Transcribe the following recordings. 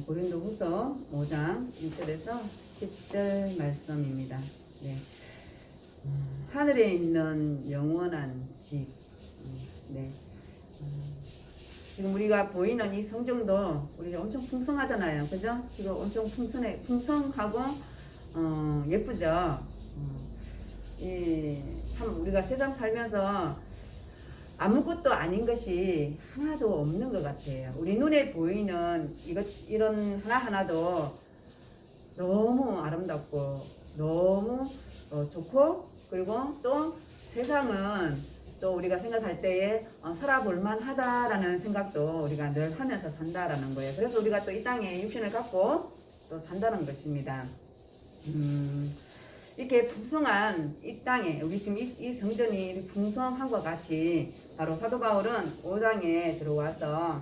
고린도후서 5장 1절에서 10절 말씀입니다. 네. 하늘에 있는 영원한 집. 네. 지금 우리가 보이는 이 성정도 우리가 엄청 풍성하잖아요. 그죠? 지금 엄청 풍성하고 예쁘죠? 참 우리가 세상 살면서 아무것도 아닌 것이 하나도 없는 것 같아요. 우리 눈에 보이는 이런 하나하나도 너무 아름답고 너무 좋고, 그리고 또 세상은 또 우리가 생각할 때에 살아볼 만하다라는 생각도 우리가 늘 하면서 산다라는 거예요. 그래서 우리가 또 이 땅에 육신을 갖고 또 산다는 것입니다. 이렇게 풍성한 이 땅에 우리 지금 이 성전이 풍성한 것 같이 바로 사도 바울은 5장에 들어와서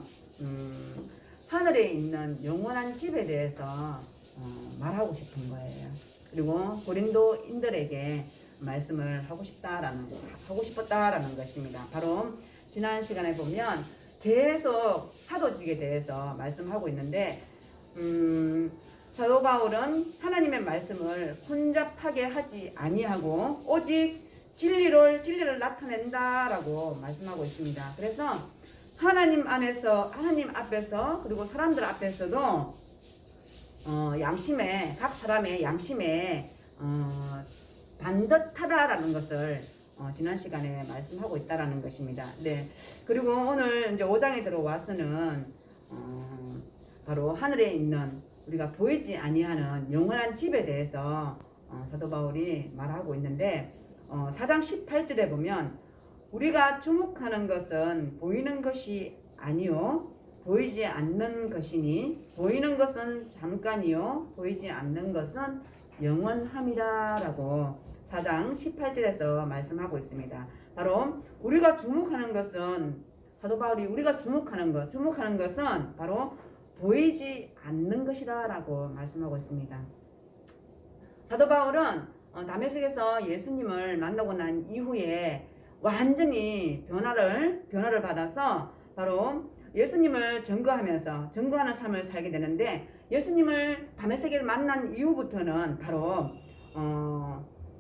하늘에 있는 영원한 집에 대해서 말하고 싶은 거예요. 그리고 고린도인들에게 말씀을 하고 싶었다라는 것입니다. 바로 지난 시간에 보면 계속 사도직에 대해서 말씀하고 있는데 사도 바울은 하나님의 말씀을 혼잡하게 하지 아니하고 오직 진리를 나타낸다라고 말씀하고 있습니다. 그래서 하나님 안에서, 하나님 앞에서, 그리고 사람들 앞에서도 양심에, 각 사람의 양심에 반듯하다라는 것을 지난 시간에 말씀하고 있다라는 것입니다. 네. 그리고 오늘 이제 5장에 들어와서는 바로 하늘에 있는 우리가 보이지 아니하는 영원한 집에 대해서 사도 바울이 말하고 있는데 4장 18절에 보면 우리가 주목하는 것은 보이는 것이 아니요 보이지 않는 것이니 보이는 것은 잠깐이요 보이지 않는 것은 영원함이라라고 4장 18절에서 말씀하고 있습니다. 바로 우리가 주목하는 것은, 사도 바울이 우리가 주목하는 것은 바로 보이지 않는 것이다 라고 말씀하고 있습니다. 사도 바울은 다메섹에서 예수님을 만나고 난 이후에 완전히 변화를 받아서 바로 예수님을 증거하는 삶을 살게 되는데, 예수님을 다메섹에 만난 이후부터는 바로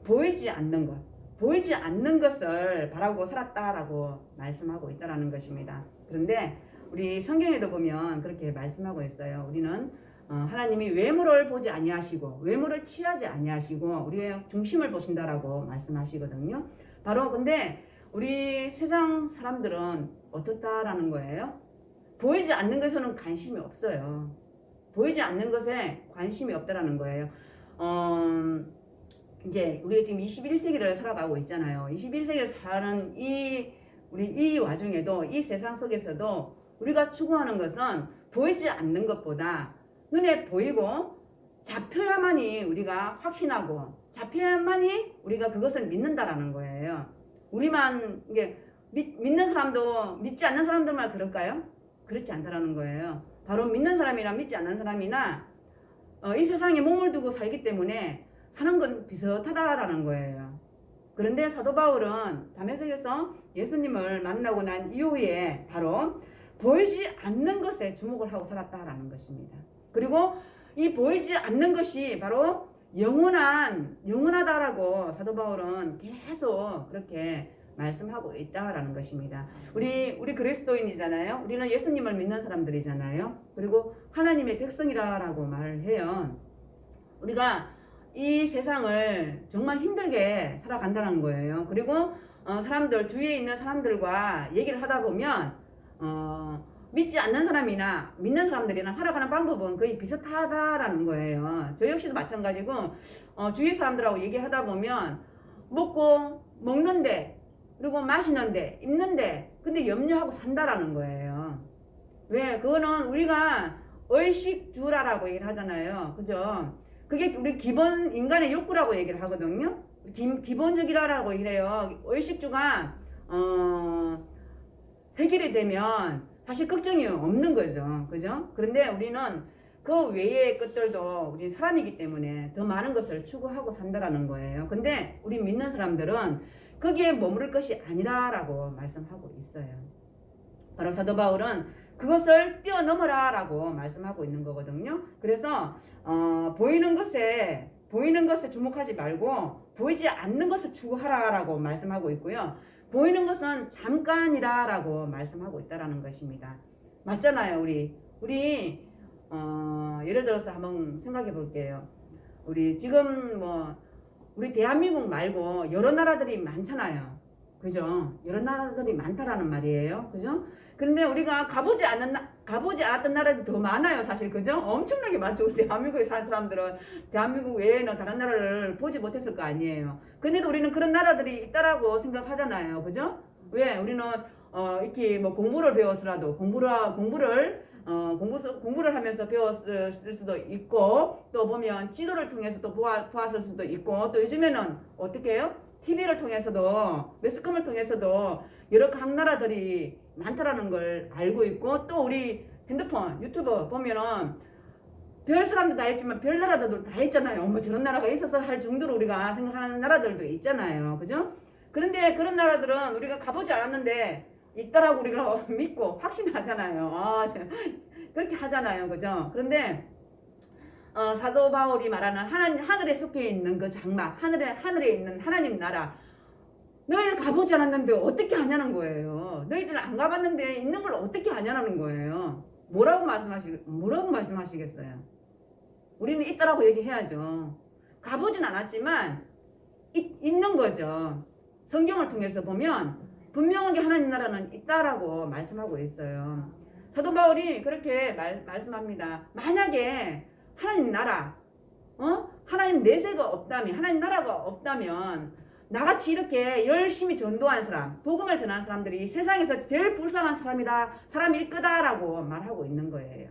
보이지 않는 것을 바라고 살았다라고 말씀하고 있다라는 것입니다. 그런데 우리 성경에도 보면 그렇게 말씀하고 있어요. 우리는 하나님이 외모를 보지 아니하시고 외모를 취하지 아니하시고 우리의 중심을 보신다라고 말씀하시거든요. 바로 근데 우리 세상 사람들은 어떻다라는 거예요? 보이지 않는 것에는 관심이 없어요. 보이지 않는 것에 관심이 없다라는 거예요. 이제 우리가 지금 21세기를 살아가고 있잖아요. 21세기를 사는 우리 이 와중에도, 이 세상 속에서도 우리가 추구하는 것은 보이지 않는 것보다 눈에 보이고 잡혀야만이 우리가 확신하고 잡혀야만이 우리가 그것을 믿는다라는 거예요. 우리만 이게 믿는 사람도 믿지 않는 사람들만 그럴까요? 그렇지 않다라는 거예요. 바로 믿는 사람이나 믿지 않는 사람이나 이 세상에 몸을 두고 살기 때문에 사는 건 비슷하다라는 거예요. 그런데 사도 바울은 다메섹에서 예수님을 만나고 난 이후에 바로 보이지 않는 것에 주목을 하고 살았다라는 것입니다. 그리고 이 보이지 않는 것이 바로 영원하다라고 사도 바울은 계속 그렇게 말씀하고 있다라는 것입니다. 우리 그리스도인이잖아요. 우리는 예수님을 믿는 사람들이잖아요. 그리고 하나님의 백성이라고 말을 해요. 우리가 이 세상을 정말 힘들게 살아간다는 거예요. 그리고 주위에 있는 사람들과 얘기를 하다 보면 믿지 않는 사람이나 믿는 사람들이나 살아가는 방법은 거의 비슷하다라는 거예요. 저 역시도 마찬가지고 주위 사람들하고 얘기하다 보면 먹는데, 그리고 마시는데, 입는데, 근데 염려하고 산다라는 거예요. 왜? 그거는 우리가 의식주라라고 얘기를 하잖아요. 그죠? 그게 우리 기본 인간의 욕구라고 얘기를 하거든요. 기본적이라고 얘기를 해요. 의식주가 해결이 되면 사실 걱정이 없는 거죠. 그죠? 그런데 우리는 그 외의 것들도 우리 사람이기 때문에 더 많은 것을 추구하고 산다라는 거예요. 근데 우리 믿는 사람들은 거기에 머무를 것이 아니라라고 말씀하고 있어요. 바로 사도 바울은 그것을 뛰어넘어라라고 말씀하고 있는 거거든요. 그래서 보이는 것에 주목하지 말고 보이지 않는 것을 추구하라라고 말씀하고 있고요. 보이는 것은 잠깐이라라고 말씀하고 있다라는 것입니다. 맞잖아요, 우리 예를 들어서 한번 생각해 볼게요. 우리 지금 우리 대한민국 말고 여러 나라들이 많잖아요. 그죠? 여러 나라들이 많다라는 말이에요. 그죠? 그런데 우리가 가보지 않았던 나라들이 더 많아요, 사실. 그죠? 엄청나게 많죠. 우리 대한민국에 사는 사람들은 대한민국 외에는 다른 나라를 보지 못했을 거 아니에요. 근데도 우리는 그런 나라들이 있다라고 생각하잖아요. 그죠? 왜? 우리는 이렇게 공부를 배웠으라도 공부를 하면서 배웠을 수도 있고, 또 보면 지도를 통해서 또 보았을 수도 있고, 또 요즘에는 어떻게 해요? TV를 통해서도, 매스컴을 통해서도 여러 각 나라들이 많다라는 걸 알고 있고, 또 우리 핸드폰, 유튜브 보면은 별 사람도 다 있지만 별 나라들도 다 있잖아요. 저런 나라가 있어서 할 정도로 우리가 생각하는 나라들도 있잖아요. 그죠? 그런데 그런 나라들은 우리가 가보지 않았는데 있다라고 우리가 믿고 확신하잖아요. 그렇게 하잖아요. 그죠? 그런데 사도 바울이 말하는 하늘에 속해 있는 그 장막, 하늘에 있는 하나님 나라, 너희들 가보지 않았는데 어떻게 하냐는 거예요. 너희들 안 가봤는데 있는 걸 어떻게 하냐는 거예요. 뭐라고 말씀하시겠어요? 우리는 있다라고 얘기해야죠. 가보진 않았지만 있는 거죠. 성경을 통해서 보면 분명하게 하나님 나라는 있다라고 말씀하고 있어요. 사도 바울이 그렇게 말씀합니다. 만약에 하나님 나라, 하나님 내세가 없다면, 하나님 나라가 없다면 나같이 이렇게 열심히 전도한 사람, 복음을 전하는 사람들이 세상에서 제일 불쌍한 사람일 거다라고 말하고 있는 거예요.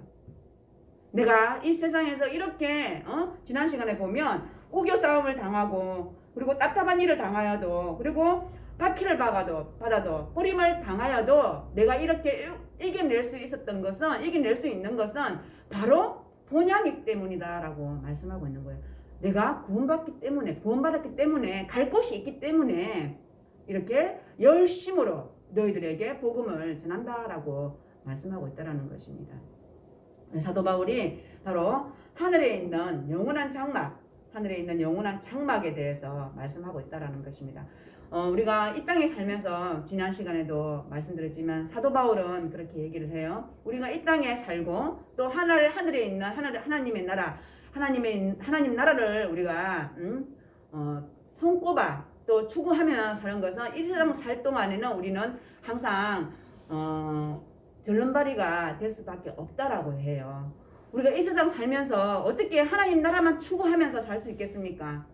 내가 이 세상에서 이렇게 지난 시간에 보면 우겨 싸움을 당하고, 그리고 답답한 일을 당하여도, 그리고 박해를 받아도 버림을 당하여도 내가 이렇게 이겨낼 수 있는 것은 바로 본향이기 때문이다라고 말씀하고 있는 거예요. 내가 구원받았기 때문에 갈 곳이 있기 때문에 이렇게 열심으로 너희들에게 복음을 전한다라고 말씀하고 있다라는 것입니다. 사도 바울이 바로 하늘에 있는 영원한 장막에 대해서 말씀하고 있다라는 것입니다. 우리가 이 땅에 살면서 지난 시간에도 말씀드렸지만 사도 바울은 그렇게 얘기를 해요. 우리가 이 땅에 살고 또 하늘에 있는 하나님의 나라, 하나님 나라를 우리가 손꼽아 또 추구하며 사는 것은 이 세상 살 동안에는 우리는 항상 절름발이가 될 수밖에 없다라고 해요. 우리가 이 세상 살면서 어떻게 하나님 나라만 추구하면서 살 수 있겠습니까?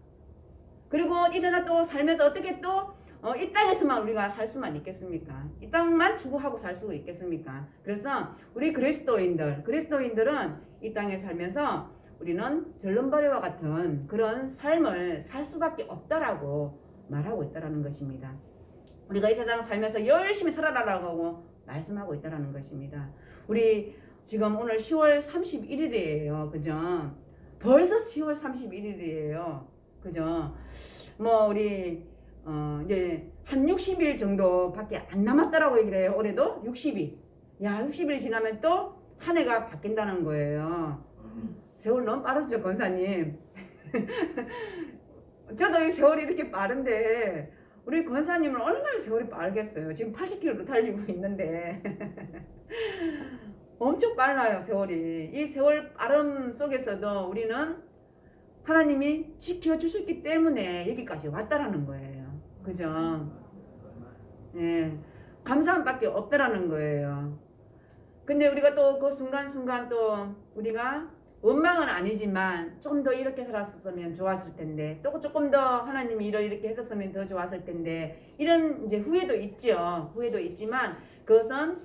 그리고 이 세상 또 살면서 어떻게 또 이 땅에서만 우리가 살 수만 있겠습니까? 이 땅만 추구하고 살 수 있겠습니까? 그래서 우리 그리스도인들은 이 땅에 살면서 우리는 절름발이와 같은 그런 삶을 살 수밖에 없다라고 말하고 있다라는 것입니다. 우리가 이 세상 살면서 열심히 살아라라고 말씀하고 있다라는 것입니다. 우리 지금 오늘 10월 31일이에요. 그죠? 벌써 10월 31일이에요. 그죠? 우리 이제 한 60일 정도밖에 안 남았다라고 얘기를 해요. 올해도 60일. 60일 지나면 또 한 해가 바뀐다는 거예요. 세월 너무 빠르죠, 권사님. 저도 이 세월이 이렇게 빠른데 우리 권사님은 얼마나 세월이 빠르겠어요. 지금 80km로 달리고 있는데 엄청 빨라요, 세월이. 이 세월 빠름 속에서도 우리는 하나님이 지켜주셨기 때문에 여기까지 왔다라는 거예요. 그죠? 예, 감사함밖에 없다라는 거예요. 근데 우리가 또 그 순간순간 또 우리가 원망은 아니지만 좀 더 이렇게 살았으면 좋았을 텐데, 또 조금 더 하나님이 이렇게 했었으면 더 좋았을 텐데, 이런 이제 후회도 있죠. 후회도 있지만 그것은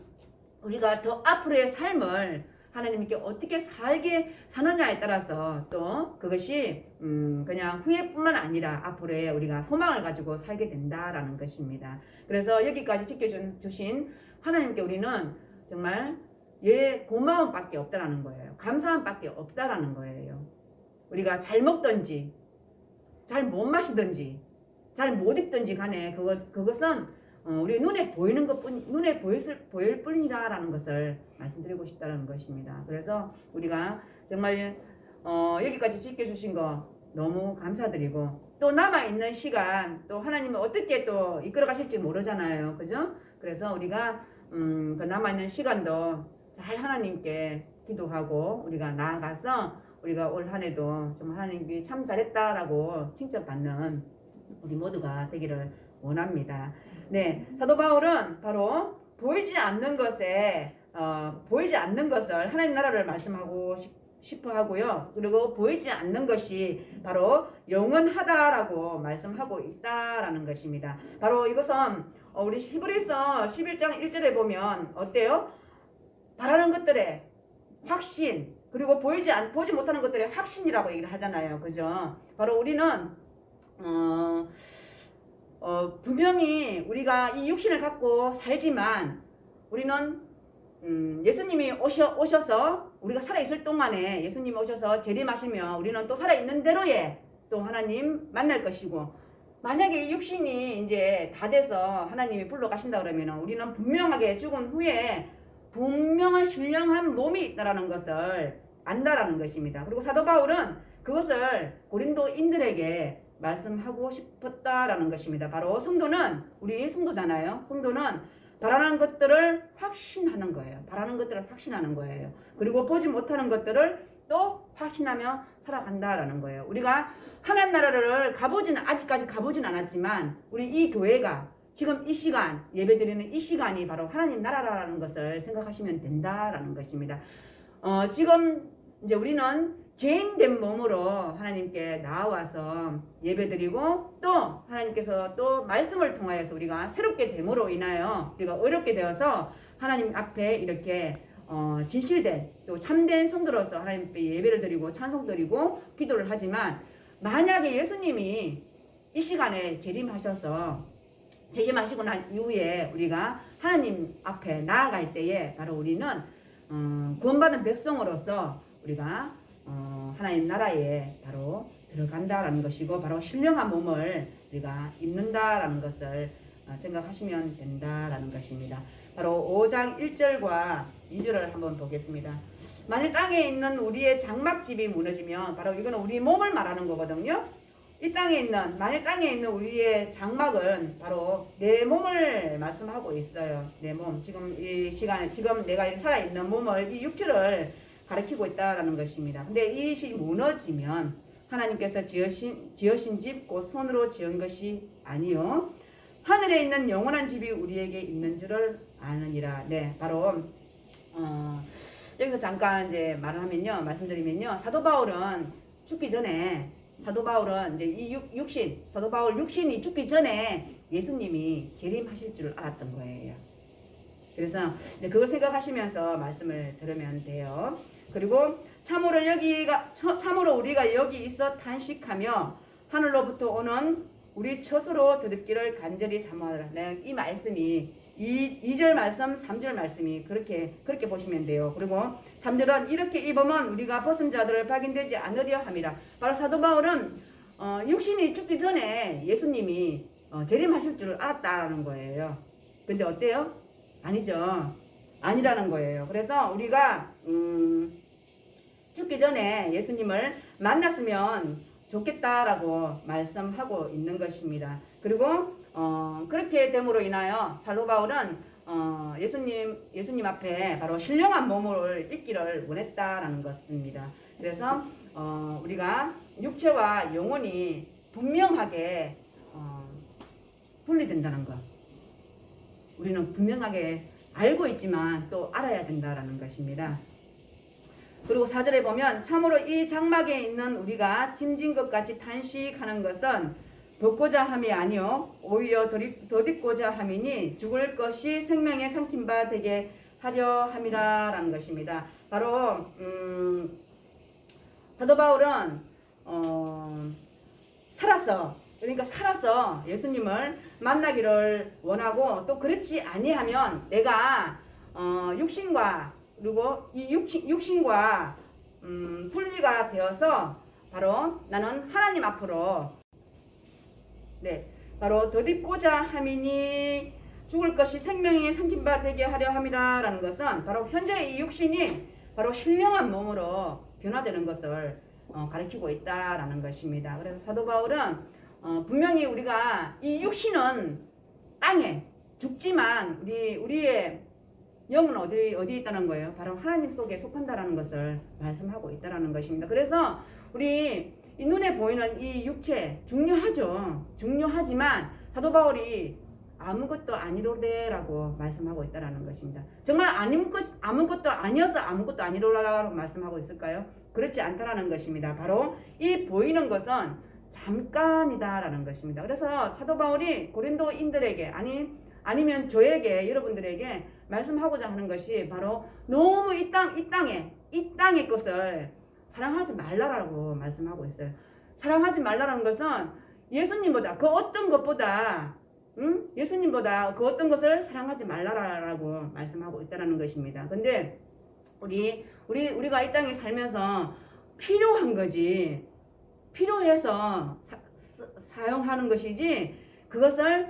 우리가 더 앞으로의 삶을 하나님께 어떻게 사느냐에 따라서 또 그것이 그냥 후회뿐만 아니라 앞으로의 우리가 소망을 가지고 살게 된다라는 것입니다. 그래서 여기까지 지켜주신 하나님께 우리는 정말 고마움밖에 없다라는 거예요. 감사함밖에 없다라는 거예요. 우리가 잘 먹든지 잘 못 마시든지 잘 못 입든지 간에 그것은 우리 눈에 보이는 것뿐 눈에 보일 뿐이라라는 것을 말씀드리고 싶다는 것입니다. 그래서 우리가 정말 여기까지 지켜주신 거 너무 감사드리고 또 남아있는 시간 또 하나님은 어떻게 또 이끌어 가실지 모르잖아요. 그죠? 그래서 우리가 그 남아있는 시간도 잘 하나님께 기도하고 우리가 나아가서 우리가 올 한 해도 정말 하나님께 참 잘했다라고 칭찬받는 우리 모두가 되기를 원합니다. 네, 사도 바울은 바로 보이지 않는 것을 하나님 나라를 말씀하고 싶어 하고요. 그리고 보이지 않는 것이 바로 영원하다라고 말씀하고 있다라는 것입니다. 바로 이것은 우리 히브리서 11장 1절에 보면 어때요? 바라는 것들의 확신 그리고 보지 못하는 것들의 확신이라고 얘기를 하잖아요. 그죠? 바로 우리는 분명히 우리가 이 육신을 갖고 살지만 우리는 예수님이 오셔서 우리가 살아있을 동안에 예수님이 오셔서 재림하시면 우리는 또 살아있는 대로에 또 하나님 만날 것이고 만약에 이 육신이 이제 다 돼서 하나님이 불러가신다 그러면 우리는 분명하게 죽은 후에 분명한 신령한 몸이 있다라는 것을 안다라는 것입니다. 그리고 사도 바울은 그것을 고린도인들에게 말씀하고 싶었다라는 것입니다. 바로 성도는 우리 성도잖아요. 성도는 바라는 것들을 확신하는 거예요. 바라는 것들을 확신하는 거예요. 그리고 보지 못하는 것들을 또 확신하며 살아간다라는 거예요. 우리가 하나님 나라를 아직까지 가보진 않았지만 우리 이 교회가 지금 이 시간 예배드리는 이 시간이 바로 하나님 나라라는 것을 생각하시면 된다라는 것입니다. 지금 이제 우리는 죄인된 몸으로 하나님께 나와서 예배드리고 또 하나님께서 또 말씀을 통하여서 우리가 새롭게 됨으로 인하여 우리가 어렵게 되어서 하나님 앞에 이렇게 진실된 또 참된 성도로서 하나님 앞에 예배를 드리고 찬송 드리고 기도를 하지만 만약에 예수님이 이 시간에 재림하시고 난 이후에 우리가 하나님 앞에 나아갈 때에 바로 우리는 구원받은 백성으로서 우리가 하나님 나라에 바로 들어간다라는 것이고 바로 신령한 몸을 우리가 입는다라는 것을 생각하시면 된다라는 것입니다. 바로 5장 1절과 2절을 한번 보겠습니다. 만일 땅에 있는 우리의 장막집이 무너지면 바로 이거는 우리 몸을 말하는 거거든요. 만일 땅에 있는 우리의 장막은 바로 내 몸을 말씀하고 있어요. 내 몸. 지금 이 시간에, 지금 내가 살아있는 몸을, 이 육체를 가리키고 있다라는 것입니다. 근데 이것이 무너지면 하나님께서 지으신 집, 곧 손으로 지은 것이 아니요. 하늘에 있는 영원한 집이 우리에게 있는 줄을 아느니라. 네, 바로, 여기서 잠깐 이제 말씀드리면요. 사도 바울은 이제 이 사도 바울 육신이 죽기 전에 예수님이 재림하실 줄 알았던 거예요. 그래서 그걸 생각하시면서 말씀을 들으면 돼요. 그리고 참으로 우리가 여기 있어 탄식하며 하늘로부터 오는 우리 처소로 더듬기를 간절히 사모하라. 네, 이 말씀이 2절 말씀, 3절 말씀이 그렇게 보시면 돼요. 그리고 3절은 이렇게 입으면 우리가 벗은 자들을 발견되지 않으려 함이라. 바로 사도 바울은 육신이 죽기 전에 예수님이 재림하실 줄 알았다라는 거예요. 근데 어때요? 아니죠. 아니라는 거예요. 그래서 우리가 죽기 전에 예수님을 만났으면 좋겠다라고 말씀하고 있는 것입니다. 그리고 그렇게 됨으로 인하여 사도 바울은 예수님 앞에 바로 신령한 몸을 입기를 원했다라는 것입니다. 그래서 우리가 육체와 영혼이 분명하게 분리된다는 것. 우리는 분명하게 알고 있지만 또 알아야 된다라는 것입니다. 그리고 4절에 보면 참으로 이 장막에 있는 우리가 짐진 것 같이 탄식하는 것은 덮고자 함이 아니요 오히려 덧입고자 함이니 죽을 것이 생명의 삼킨 바 되게 하려 함이라라는 것입니다. 바로 사도 바울은 살아서 예수님을 만나기를 원하고 또 그렇지 아니하면 내가 육신과 그리고 이 육신과 분리가 되어서 바로 나는 하나님 앞으로 바로 덧입고자 함이니 죽을 것이 생명이 삼킨 바 되게 하려 함이라라는 것은 바로 현재 이 육신이 바로 신령한 몸으로 변화되는 것을 가리키고 있다라는 것입니다. 그래서 사도 바울은 분명히 우리가 이 육신은 땅에 죽지만 우리의 영은 어디 있다는 거예요? 바로 하나님 속에 속한다라는 것을 말씀하고 있다라는 것입니다. 그래서 우리 이 눈에 보이는 이 육체 중요하죠. 중요하지만 사도 바울이 아무것도 아니로래라고 말씀하고 있다라는 것입니다. 정말 아무것도 아니어서 아무것도 아니로라고 말씀하고 있을까요? 그렇지 않다라는 것입니다. 바로 이 보이는 것은 잠깐이다라는 것입니다. 그래서 사도 바울이 고린도인들에게 아니면 저에게 여러분들에게 말씀하고자 하는 것이 바로 너무 이 땅의 것을 사랑하지 말라라고 말씀하고 있어요. 사랑하지 말라라는 것은 예수님보다 그 어떤 것보다 예수님보다 그 어떤 것을 사랑하지 말라라고 말씀하고 있다는 것입니다. 근데 우리가 이 땅에 살면서 필요한 거지, 필요해서 사용하는 것이지, 그것을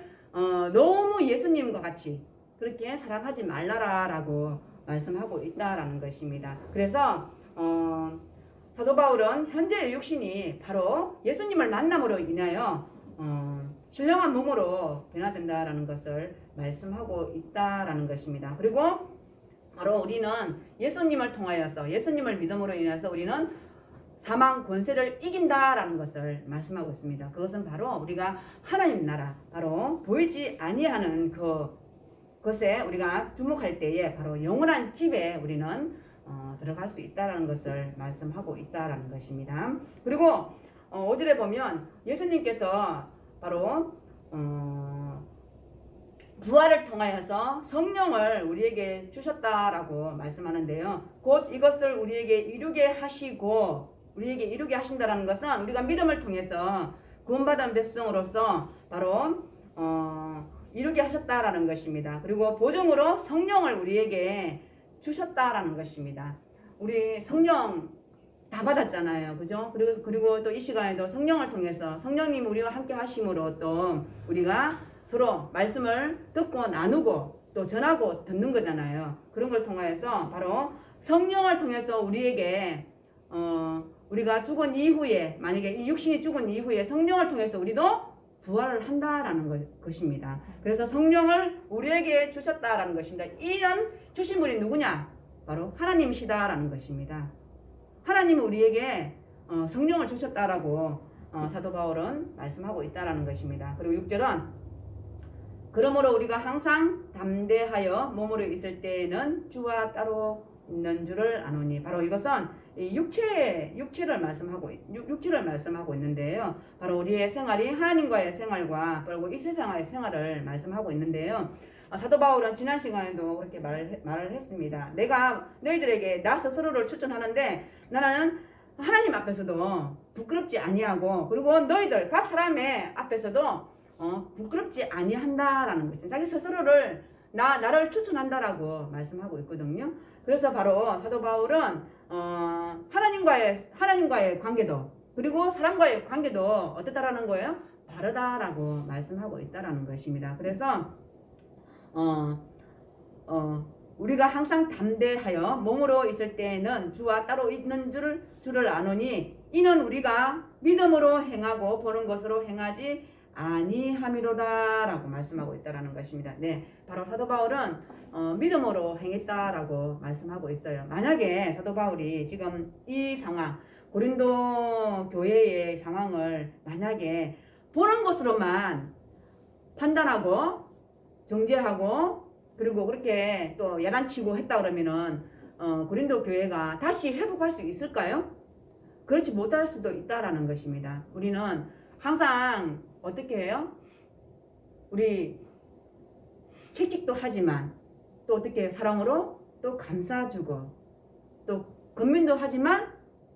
너무 예수님과 같이 그렇게 사랑하지 말라라고 말씀하고 있다라는 것입니다. 그래서 사도 바울은 현재의 육신이 바로 예수님을 만남으로 인하여 신령한 몸으로 변화된다라는 것을 말씀하고 있다라는 것입니다. 그리고 바로 우리는 예수님을 통하여서 예수님을 믿음으로 인해서 우리는 사망 권세를 이긴다라는 것을 말씀하고 있습니다. 그것은 바로 우리가 하나님 나라, 바로 보이지 아니하는 그것에 우리가 주목할 때에 바로 영원한 집에 우리는 들어갈 수 있다라는 것을 말씀하고 있다라는 것입니다. 그리고 5절에 보면 예수님께서 바로 부활을 통하여서 성령을 우리에게 주셨다라고 말씀하는데요. 곧 이것을 우리에게 이루게 하신다라는 것은 우리가 믿음을 통해서 구원받은 백성으로서 바로 이루게 하셨다라는 것입니다. 그리고 보증으로 성령을 우리에게 주셨다라는 것입니다. 우리 성령 다 받았잖아요. 그죠? 그리고 또 이 시간에도 성령을 통해서 성령님 우리와 함께 하심으로 또 우리가 서로 말씀을 듣고 나누고 또 전하고 듣는 거잖아요. 그런 걸 통해서 바로 성령을 통해서 우리에게 우리가 죽은 이후에, 만약에 이 육신이 죽은 이후에 성령을 통해서 우리도 부활을 한다라는 것입니다. 그래서 성령을 우리에게 주셨다라는 것입니다. 이런 주신 분이 누구냐? 바로 하나님이시다라는 것입니다. 하나님이 우리에게 성령을 주셨다라고 사도 바울은 말씀하고 있다라는 것입니다. 그리고 6절은 그러므로 우리가 항상 담대하여 몸으로 있을 때에는 주와 따로 있는 줄을 아노니, 바로 이것은 육체를 말씀하고 있는데요. 바로 우리의 생활이 하나님과의 생활과 그리고 이 세상의 생활을 말씀하고 있는데요. 사도 바울은 지난 시간에도 그렇게 말을 했습니다. 내가 너희들에게 나 스스로를 추천하는데 나는 하나님 앞에서도 부끄럽지 아니하고 그리고 너희들 각 사람의 앞에서도 부끄럽지 아니한다라는 것입니다. 자기 스스로를 나를 추천한다라고 말씀하고 있거든요. 그래서 바로 사도 바울은 하나님과의 관계도 그리고 사람과의 관계도 어떻다라는 거예요? 바르다라고 말씀하고 있다라는 것입니다. 그래서 우리가 항상 담대하여 몸으로 있을 때에는 주와 따로 있는 줄을 아노니 이는 우리가 믿음으로 행하고 보는 것으로 행하지 아니함이로다라고 말씀하고 있다라는 것입니다. 네, 바로 사도 바울은 믿음으로 행했다라고 말씀하고 있어요. 만약에 사도 바울이 지금 이 상황, 고린도 교회의 상황을 만약에 보는 것으로만 판단하고 정죄하고 그리고 그렇게 또 야단치고 했다 그러면은 고린도 교회가 다시 회복할 수 있을까요? 그렇지 못할 수도 있다라는 것입니다. 우리는 항상 어떻게 해요? 우리 채찍도 하지만 또 어떻게 사랑으로 또 감싸주고 또 건민도 하지만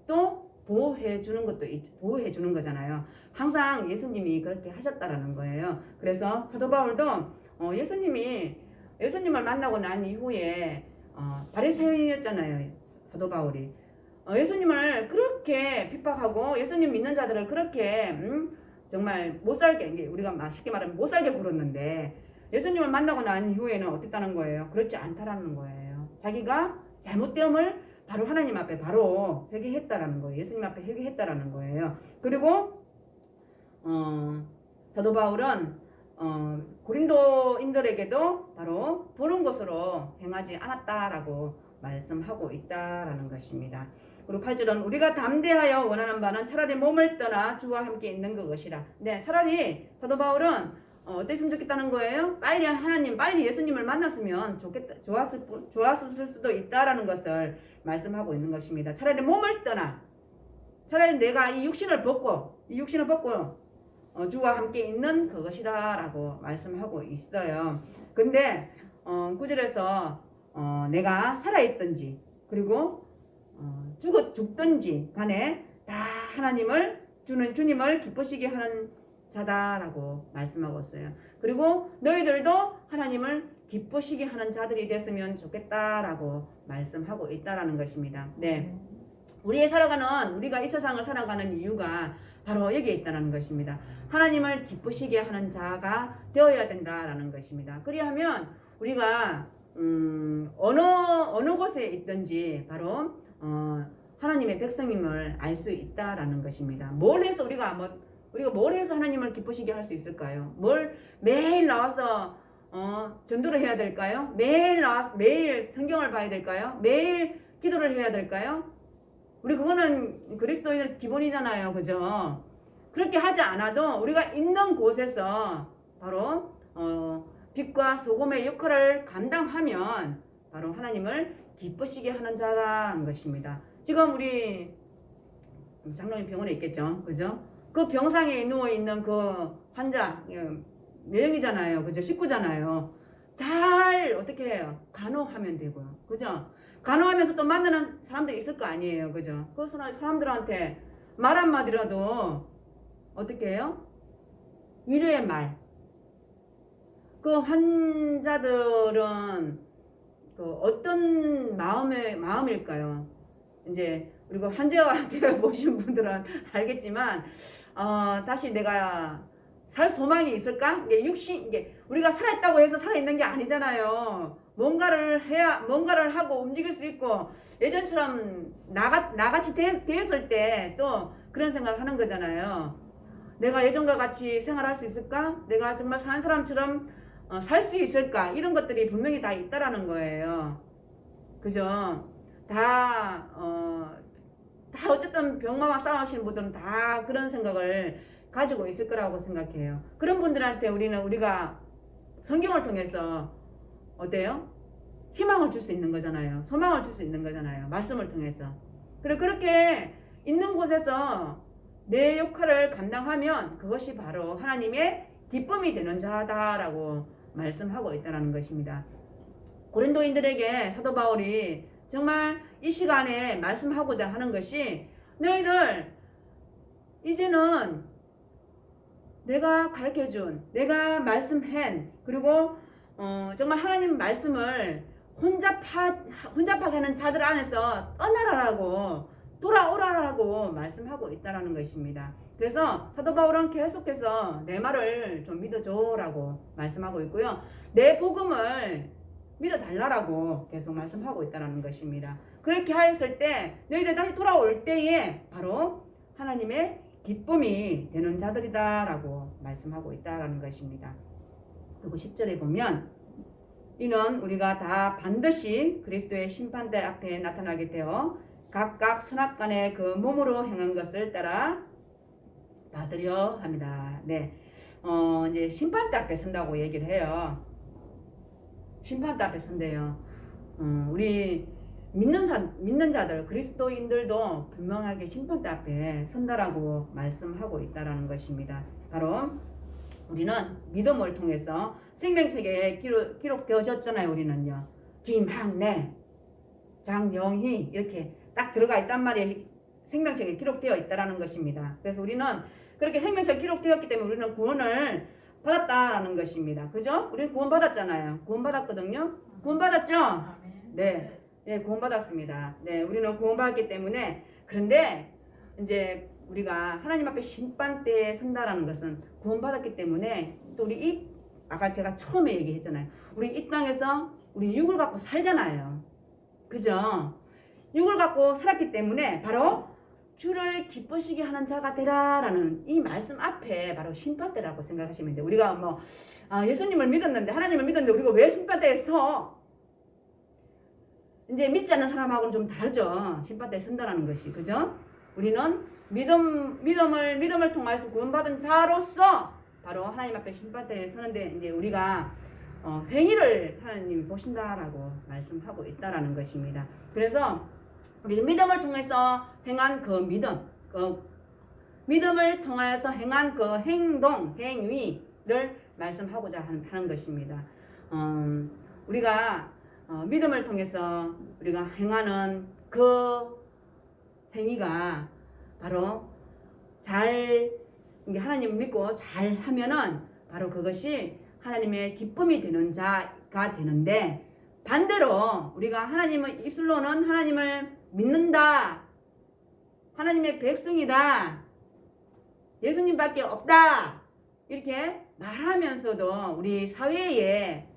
또 보호해 주는 거잖아요. 항상 예수님이 그렇게 하셨다라는 거예요. 그래서 사도 바울도 예수님을 만나고 난 이후에 바리새인이었잖아요. 사도 바울이 예수님을 그렇게 핍박하고 예수님 믿는 자들을 그렇게 정말 못살게, 우리가 쉽게 말하면 못살게 굴었는데 예수님을 만나고 난 이후에는 어땠다는 거예요? 그렇지 않다라는 거예요. 자기가 잘못됨을 바로 하나님 앞에 바로 회개했다라는 거예요. 예수님 앞에 회개했다라는 거예요. 그리고 사도 바울은 고린도인들에게도 바로 보는 것으로 행하지 않았다라고 말씀하고 있다라는 것입니다. 그리고 8절은 우리가 담대하여 원하는 바는 차라리 몸을 떠나 주와 함께 있는 그것이라. 네, 차라리 사도 바울은 어땠으면 좋겠다는 거예요? 빨리 예수님을 만났으면 좋았을 수도 있다라는 것을 말씀하고 있는 것입니다. 차라리 몸을 떠나, 차라리 내가 이 육신을 벗고 주와 함께 있는 그것이라라고 말씀하고 있어요. 근데 9절에서 내가 살아있든지 그리고 죽든지 간에 다 하나님을 주님을 기쁘시게 하는 자다라고 말씀하고 있어요. 그리고 너희들도 하나님을 기쁘시게 하는 자들이 됐으면 좋겠다라고 말씀하고 있다라는 것입니다. 네, 우리가 이 세상을 살아가는 이유가 바로 여기에 있다는 것입니다. 하나님을 기쁘시게 하는 자가 되어야 된다라는 것입니다. 그리하면 우리가 어느 곳에 있든지 바로 하나님의 백성임을 알 수 있다라는 것입니다. 뭘 해서 우리가 뭘 해서 하나님을 기쁘시게 할 수 있을까요? 매일 나와서 전도를 해야 될까요? 매일 성경을 봐야 될까요? 매일 기도를 해야 될까요? 그거는 그리스도인의 기본이잖아요. 그죠? 그렇게 하지 않아도 우리가 있는 곳에서 바로 빛과 소금의 역할을 감당하면 바로 하나님을 기쁘시게 하는 자라는 것입니다. 지금 우리 장로님 병원에 있겠죠. 그죠? 그 병상에 누워있는 그 환자 명이잖아요. 그죠? 식구잖아요. 잘 어떻게 해요? 간호하면 되고요. 그죠? 간호하면서 또 만나는 사람들이 있을 거 아니에요. 그죠? 그 사람들한테 말 한마디라도 어떻게 해요? 위로의 말. 그 환자들은 어떤 마음일까요? 이제 그리고 환자한테 보신 분들은 알겠지만 다시 내가 살 소망이 있을까? 이게 우리가 살아있다고 해서 살아있는 게 아니잖아요. 뭔가를 하고 움직일 수 있고 예전처럼 나같이 되었을 때 또 그런 생각을 하는 거잖아요. 내가 예전과 같이 생활할 수 있을까? 내가 정말 사는 사람처럼 살 수 있을까? 이런 것들이 분명히 다 있다라는 거예요. 그죠? 다 어쨌든 병마와 싸우시는 분들은 다 그런 생각을 가지고 있을 거라고 생각해요. 그런 분들한테 우리가 성경을 통해서 어때요? 희망을 줄 수 있는 거잖아요. 소망을 줄 수 있는 거잖아요. 말씀을 통해서. 그렇게 있는 곳에서 내 역할을 감당하면 그것이 바로 하나님의 기쁨이 되는 자다라고 말씀하고 있다는 것입니다. 고린도인들에게 사도 바울이 정말 이 시간에 말씀하고자 하는 것이 너희들 이제는 내가 가르쳐준 내가 말씀한 그리고 정말 하나님 말씀을 혼잡하게 하는 자들 안에서 떠나라라고 돌아오라라고 말씀하고 있다는 것입니다. 그래서 사도 바울은 계속해서 내 말을 좀 믿어줘라고 말씀하고 있고요. 내 복음을 믿어달라고 계속 말씀하고 있다는 것입니다. 그렇게 하였을 때 너희들 다시 돌아올 때에 바로 하나님의 기쁨이 되는 자들이다라고 말씀하고 있다는 것입니다. 그리고 10절에 보면 이는 우리가 다 반드시 그리스도의 심판대 앞에 나타나게 되어 각각 선악간에 그 몸으로 행한 것을 따라 받으려 합니다. 네, 이제 심판대 앞에 선다고 얘기를 해요. 심판대 앞에 선대요. 우리 믿는 자들, 그리스도인들도 분명하게 심판대 앞에 선다라고 말씀하고 있다라는 것입니다. 바로 우리는 믿음을 통해서 생명책에 기록되어졌잖아요. 우리는요. 김학래, 장영희 이렇게 딱 들어가 있단 말이에요. 생명책에 기록되어 있다라는 것입니다. 그래서 우리는 그렇게 생명책에 기록되었기 때문에 우리는 구원을 받았다라는 것입니다. 그죠? 우리는 구원 받았잖아요. 구원 받았거든요. 구원 받았죠? 네. 네, 구원 받았습니다. 네, 우리는 구원 받았기 때문에 그런데 이제 우리가 하나님 앞에 심판대에 선다라는 것은 구원 받았기 때문에 또 우리 아까 제가 처음에 얘기했잖아요. 우리 이 땅에서 우리 육을 갖고 살잖아요. 그죠? 육을 갖고 살았기 때문에 바로 주를 기쁘시게 하는 자가 되라라는 이 말씀 앞에 바로 심판대라고 생각하시면 돼요. 우리가 뭐 예수님을 믿었는데, 하나님을 믿었는데 우리가 왜 심판대에 서? 이제 믿지 않는 사람하고는 좀 다르죠. 심판대에 선다라는 것이. 그죠? 우리는 믿음을 통해서 구원받은 자로서 바로 하나님 앞에 심판대에 서는데, 이제 우리가 행위를 하나님이 보신다라고 말씀하고 있다라는 것입니다. 그래서 우리 믿음을 통해서 행한 그 믿음을 통해서 행한 그 행동, 행위를 말씀하고자 하는 것입니다. 우리가 믿음을 통해서 우리가 행하는 그 행위가 바로 하나님을 믿고 잘 하면은 바로 그것이 하나님의 기쁨이 되는 자가 되는데, 반대로 우리가 하나님의 입술로는 하나님을 믿는다, 하나님의 백성이다, 예수님밖에 없다 이렇게 말하면서도 우리 사회에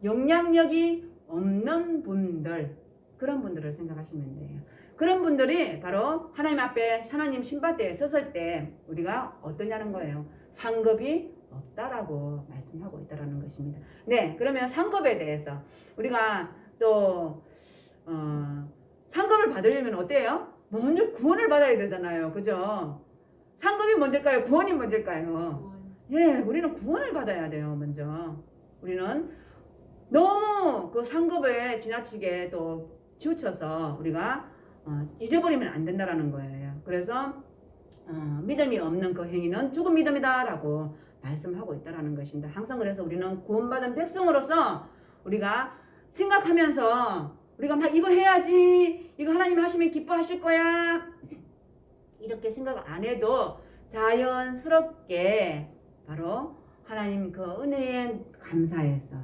영향력이 없는 분들, 그런 분들을 생각하시면 돼요. 그런 분들이 바로 하나님 앞에 하나님 심판대에 섰을 때 우리가 어떠냐는 거예요. 상급이 없다라고 말씀하고 있다라는 것입니다. 네, 그러면 상급에 대해서 우리가 또 상급을 받으려면 어때요? 먼저 구원을 받아야 되잖아요. 그죠? 상급이 먼저일까요? 구원이 먼저일까요? 예, 우리는 구원을 받아야 돼요. 먼저 우리는 너무 그 상급에 지나치게 또 치우쳐서 우리가 잊어버리면 안 된다라는 거예요. 그래서 믿음이 없는 그 행위는 죽은 믿음이다라고 말씀하고 있다라는 것입니다. 항상 그래서 우리는 구원받은 백성으로서 우리가 생각하면서 우리가 막 이거 해야지, 이거 하나님 하시면 기뻐하실 거야, 이렇게 생각 안 해도 자연스럽게 바로 하나님 그 은혜에 감사해서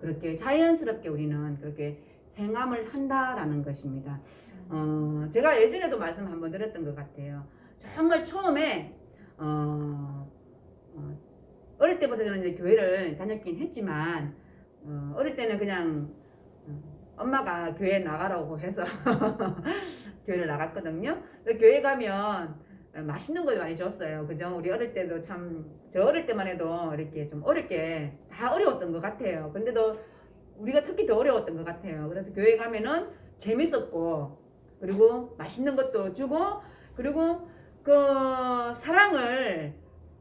그렇게 자연스럽게 우리는 그렇게 행함을 한다라는 것입니다. 제가 예전에도 말씀 한번 드렸던 것 같아요. 정말 처음에 어릴 때부터 저는 이제 교회를 다녔긴 했지만 어릴 때는 그냥 엄마가 교회 나가라고 해서 교회를 나갔거든요. 교회 가면 맛있는 거 많이 줬어요. 그죠? 우리 어릴 때도 저 어릴 때만 해도 이렇게 좀 어렵게 다 어려웠던 것 같아요. 근데도 우리가 특히 더 어려웠던 것 같아요. 그래서 교회 가면은 재밌었고, 그리고 맛있는 것도 주고, 그리고 그 사랑을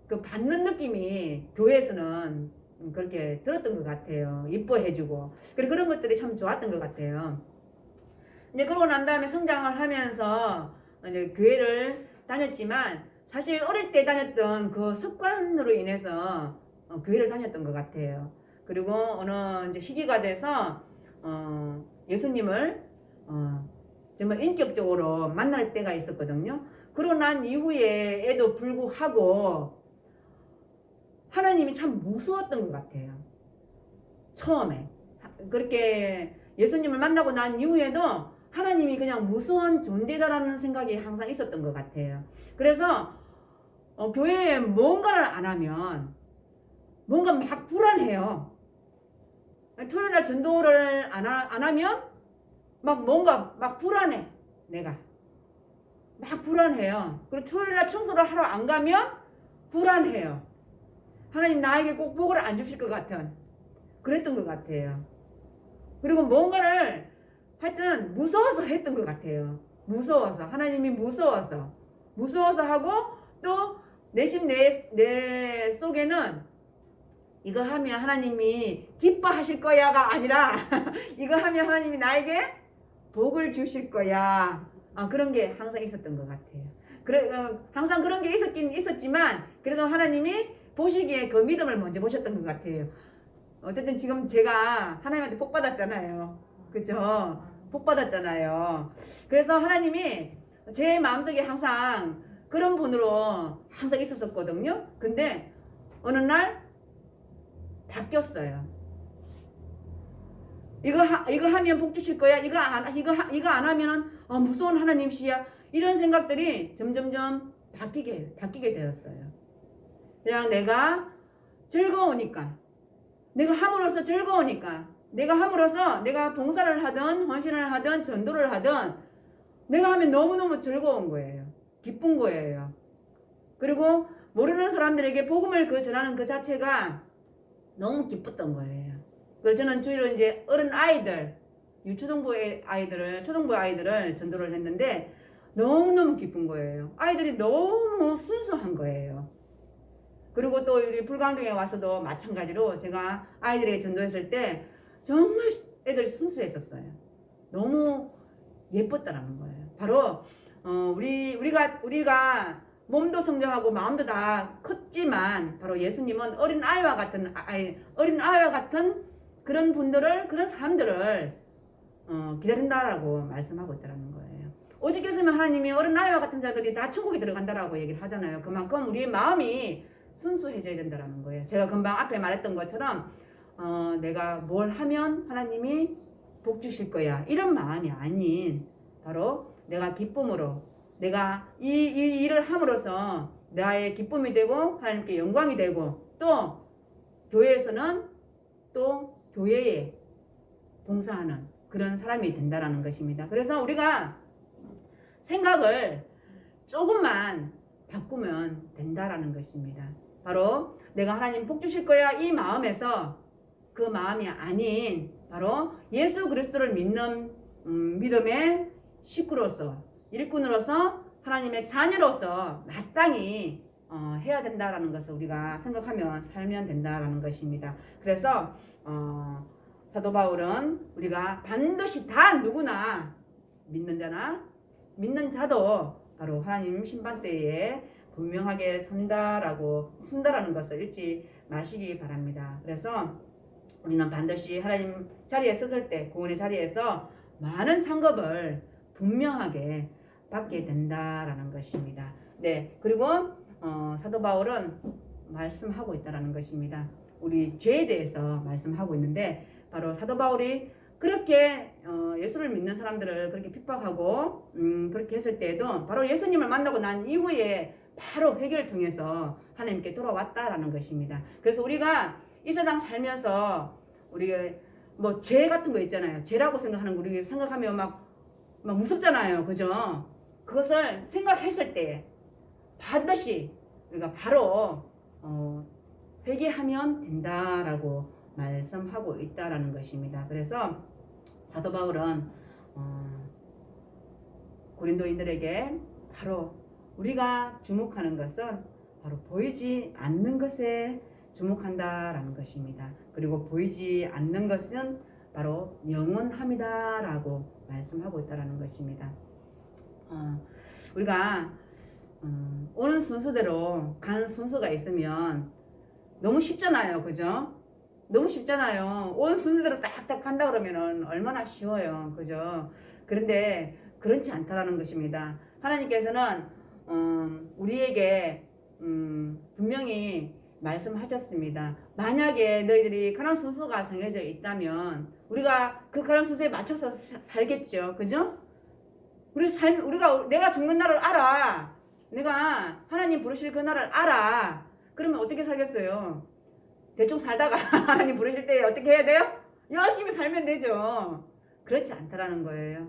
그 받는 느낌이 교회에서는 그렇게 들었던 것 같아요. 이뻐해주고. 그리고 그런 것들이 참 좋았던 것 같아요. 이제 그러고 난 다음에 성장을 하면서 이제 교회를 다녔지만, 사실 어릴 때 다녔던 그 습관으로 인해서 교회를 다녔던 것 같아요. 그리고 어느 이제 시기가 돼서 예수님을 정말 인격적으로 만날 때가 있었거든요. 그러고 난 이후에도 불구하고 하나님이 참 무서웠던 것 같아요. 처음에 그렇게 예수님을 만나고 난 이후에도 하나님이 그냥 무서운 존재다라는 생각이 항상 있었던 것 같아요. 그래서 교회에 뭔가를 안 하면 뭔가 막 불안해요. 토요일날 전도를 안 하면 막 뭔가 막 불안해. 내가 막 불안해요. 그리고 토요일날 청소를 하러 안 가면 불안해요. 하나님 나에게 꼭 복을 안 주실 것 같은, 그랬던 것 같아요. 그리고 뭔가를 하여튼 무서워서 했던 것 같아요. 무서워서, 하나님이 무서워서 하고, 또 내심 내 속에는 이거 하면 하나님이 기뻐하실 거야가 아니라 이거 하면 하나님이 나에게 복을 주실 거야. 그런 게 항상 있었던 것 같아요. 항상 그런 게 있었긴 있었지만, 그래도 하나님이 보시기에 그 믿음을 먼저 보셨던 것 같아요. 어쨌든 지금 제가 하나님한테 복 받았잖아요. 그죠? 복 받았잖아요. 그래서 하나님이 제 마음속에 항상 그런 분으로 항상 있었었거든요. 근데 어느 날 바뀌었어요. 이거 하면 복 주실 거야. 이거 안 하면은 무서운 하나님이시야. 이런 생각들이 점점점 바뀌게 되었어요. 그냥 내가 즐거우니까, 내가 함으로써 즐거우니까. 내가 함으로써 내가 봉사를 하든 헌신을 하든 전도를 하든 내가 하면 너무너무 즐거운 거예요. 기쁜 거예요. 그리고 모르는 사람들에게 복음을 전하는 그 자체가 너무 기뻤던 거예요. 그래서 저는 주로 이제 어른 아이들, 유초등부 아이들을, 초등부 아이들을 전도를 했는데 너무너무 기쁜 거예요. 아이들이 너무 순수한 거예요. 그리고 또 우리 불광동에 와서도 마찬가지로 제가 아이들에게 전도했을 때 정말 애들이 순수했었어요. 너무 예뻤다라는 거예요. 바로 우리가 몸도 성장하고 마음도 다 컸지만 바로 예수님은 어린 아이와 같은 그런 분들을, 그런 사람들을 기다린다라고 말씀하고 있다는 거예요. 오직 예수님 하나님이 어린 아이와 같은 자들이 다 천국에 들어간다라고 얘기를 하잖아요. 그만큼 우리의 마음이 순수해져야 된다는 거예요. 제가 금방 앞에 말했던 것처럼 내가 뭘 하면 하나님이 복 주실 거야, 이런 마음이 아닌 바로 내가 기쁨으로, 내가 이 일을 함으로써 나의 기쁨이 되고 하나님께 영광이 되고 또 교회에서는 또 교회에 봉사하는 그런 사람이 된다라는 것입니다. 그래서 우리가 생각을 조금만 바꾸면 된다라는 것입니다. 바로 내가 하나님 복 주실 거야 이 마음에서 그 마음이 아닌 바로 예수 그리스도를 믿는 믿음의 식구로서, 일꾼으로서, 하나님의 자녀로서 마땅히 해야 된다라는 것을 우리가 생각하면 살면 된다라는 것입니다. 그래서 사도 바울은 우리가 반드시 다 누구나 믿는 자도 바로 하나님 심판대에 분명하게 선다라는 것을 잊지 마시기 바랍니다. 그래서 우리는 반드시 하나님 자리에 섰을 때, 구원의 자리에서 많은 상급을 분명하게 받게 된다라는 것입니다. 네, 그리고 사도 바울은 말씀하고 있다라는 것입니다. 우리 죄에 대해서 말씀하고 있는데 바로 사도 바울이 그렇게 예수를 믿는 사람들을 그렇게 핍박하고 그렇게 했을 때에도 바로 예수님을 만나고 난 이후에 바로 회개를 통해서 하나님께 돌아왔다라는 것입니다. 그래서 우리가 이 세상 살면서 우리가 뭐 죄 같은 거 있잖아요. 죄라고 생각하는 거 우리 생각하면 막 무섭잖아요. 그죠? 그것을 생각했을 때 반드시 우리가 바로 회개하면 된다라고 말씀하고 있다라는 것입니다. 그래서 사도 바울은 고린도인들에게 바로 우리가 주목하는 것은 바로 보이지 않는 것에 주목한다라는 것입니다. 그리고 보이지 않는 것은 바로 영원함이다라고 말씀하고 있다라는 것입니다. 우리가 오는 순서대로 가는 순서가 있으면 너무 쉽잖아요, 그죠? 너무 쉽잖아요. 오는 순서대로 딱딱 간다 그러면은 얼마나 쉬워요, 그죠? 그런데 그렇지 않다라는 것입니다. 하나님께서는 우리에게 분명히 말씀하셨습니다. 만약에 너희들이 가는 순서가 정해져 있다면 우리가 그 가는 순서에 맞춰서 살겠죠, 그죠? 내가 죽는 날을 알아. 내가 하나님 부르실 그 날을 알아. 그러면 어떻게 살겠어요? 대충 살다가 하나님 부르실 때 어떻게 해야 돼요? 열심히 살면 되죠. 그렇지 않다라는 거예요.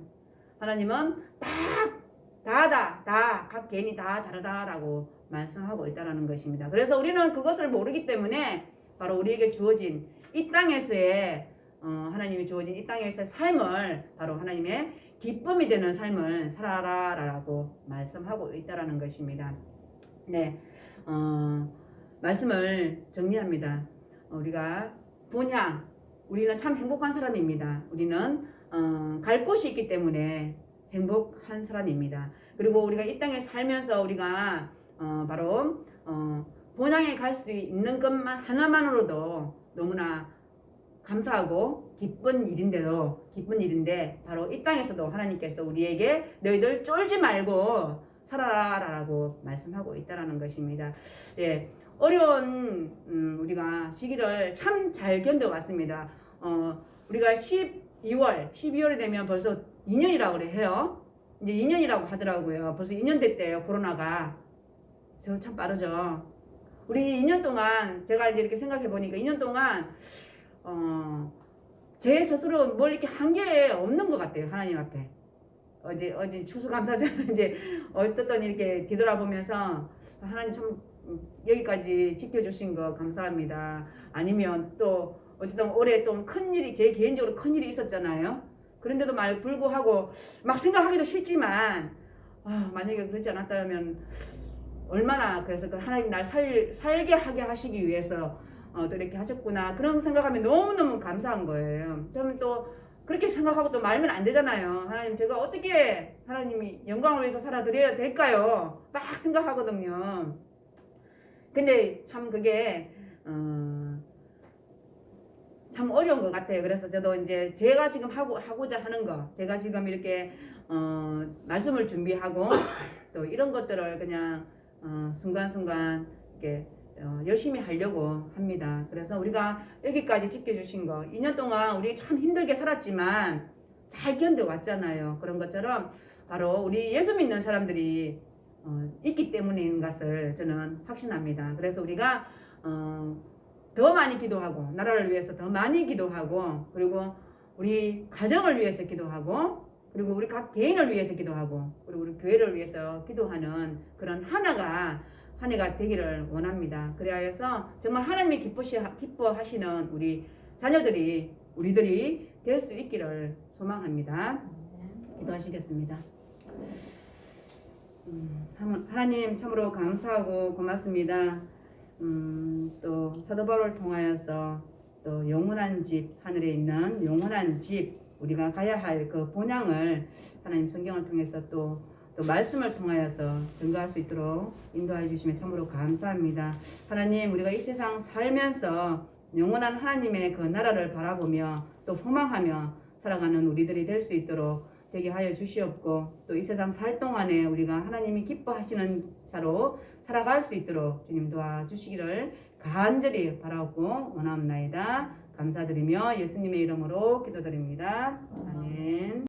하나님은 각 개인이 다 다르다라고 말씀하고 있다라는 것입니다. 그래서 우리는 그것을 모르기 때문에 바로 우리에게 주어진 이 땅에서의 하나님이 주어진 이 땅에서의 삶을 바로 하나님의 기쁨이 되는 삶을 살아라라고 말씀하고 있다라는 것입니다. 네, 말씀을 정리합니다. 우리가 우리는 참 행복한 사람입니다. 우리는 갈 곳이 있기 때문에 행복한 사람입니다. 그리고 우리가 이 땅에 살면서 우리가 바로 본향에 갈 수 있는 것만 하나만으로도 너무나 감사하고 기쁜 일인데 바로 이 땅에서도 하나님께서 우리에게 너희들 쫄지 말고 살아라라고 말씀하고 있다라는 것입니다. 예, 어려운 우리가 시기를 참 잘 견뎌왔습니다. 우리가 12월이 되면 벌써 2년이라고 그래 해요. 이제 2년이라고 하더라고요. 벌써 2년 됐대요, 코로나가. 세월 참 빠르죠. 우리 2년 동안 제가 이제 이렇게 생각해 보니까 2년 동안 제 스스로 뭘 이렇게 한 게 없는 것 같아요. 하나님 앞에. 어제 추수감사절 이제 어떻든 이렇게 뒤돌아보면서 하나님 참 여기까지 지켜주신 거 감사합니다. 아니면 또 어쨌든 올해 좀 큰 일이 제 개인적으로 큰 일이 있었잖아요. 그런데도 말 불구하고 막 생각하기도 싫지만 만약에 그렇지 않았다면 얼마나 그래서 그 하나님 날 살게 하게 하시기 위해서 또 이렇게 하셨구나 그런 생각하면 너무너무 감사한 거예요. 저는 또 그렇게 생각하고 또 말면 안 되잖아요. 하나님 제가 어떻게 하나님이 영광을 위해서 살아드려야 될까요? 막 생각하거든요. 근데 참 그게 참 어려운 것 같아요. 그래서 저도 이제 제가 지금 하고자 하는 거, 제가 지금 이렇게 말씀을 준비하고 또 이런 것들을 그냥 순간순간 이렇게 열심히 하려고 합니다. 그래서 우리가 여기까지 지켜주신 거 2년 동안 우리 참 힘들게 살았지만 잘 견뎌왔잖아요. 그런 것처럼 바로 우리 예수 믿는 사람들이 있기 때문인 것을 저는 확신합니다. 그래서 우리가 더 많이 기도하고 나라를 위해서 더 많이 기도하고 그리고 우리 가정을 위해서 기도하고 그리고 우리 각 개인을 위해서 기도하고 그리고 우리 교회를 위해서 기도하는 그런 한 해가 되기를 원합니다. 그래서 정말 하나님이 기뻐하시는 우리 자녀들이 우리들이 될 수 있기를 소망합니다. 기도하시겠습니다. 하나님 참으로 감사하고 고맙습니다. 또 사도 바울을 통하여서 또 영원한 집, 하늘에 있는 영원한 집, 우리가 가야 할 그 본향을 하나님 성경을 통해서 또 말씀을 통하여서 증거할 수 있도록 인도해 주시면 참으로 감사합니다. 하나님, 우리가 이 세상 살면서 영원한 하나님의 그 나라를 바라보며 또 소망하며 살아가는 우리들이 될 수 있도록 되게 하여 주시옵고 또 이 세상 살 동안에 우리가 하나님이 기뻐하시는 자로 살아갈 수 있도록 주님 도와주시기를 간절히 바라고 원합나이다. 감사드리며 예수님의 이름으로 기도드립니다. 아멘.